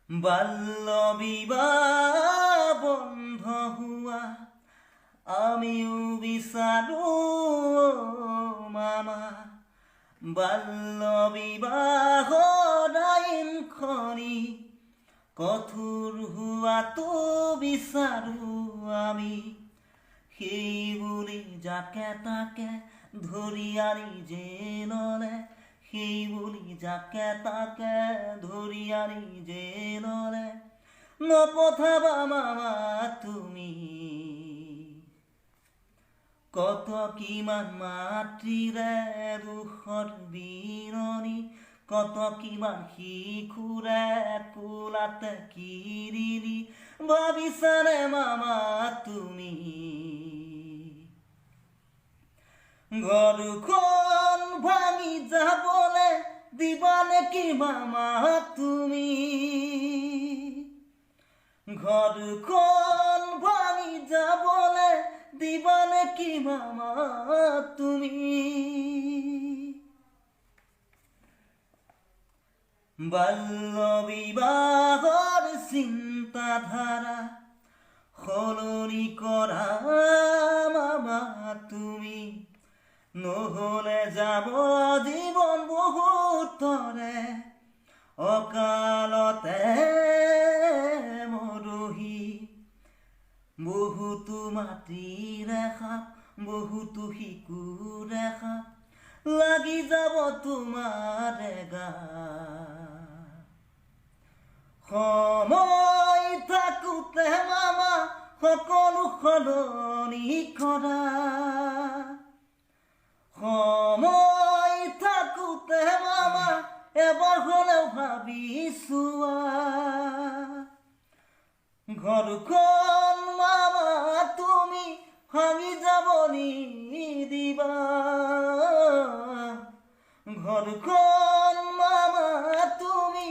বাল্য বিবাহ বন্ধ হোৱা আমিও বিচাৰো মামা। বাল্য বিবাহৰ আইনখনি কঠোৰ হোৱাটো বিচাৰো আমি। সেই বুলি যাকে তাকে ধৰি আনি জেললে, সেই বুলি যাকে তাকে ধৰি আনি জেললে নপঠাবা মামা তুমি। কত কিমান মাতৃৰে দুখৰ বিৰণি, কত কিমান শিশুৰে কোলাতে কিৰিলি, ভাবিছানে মামা তুমি? ঘৰখন ভাঙি যাবলে দিবা নেকি মামা তুমি? ঘৰখন ভাঙি যাবলে দিবা নেকি মামা তুমি? বাল্য বিবাহৰ চিন্তাধাৰা সলনি কৰা মামা তুমি। নহলে যাব জীৱন বহুতৰে অকালতে মৰহি। বহুতো মাটিৰে সাপ, বহুতো শিশুৰে সাপ লাগি যাব তোমাৰ গাত। সময় থাকোতে মামা সকলো সলনি কৰা। সময় থাকোতে মামা এবাৰ হলেও ভাবি চোৱা। ঘৰখন মামা তুমি ভাঙি যাব নিদিবা। ঘৰখন মামা তুমি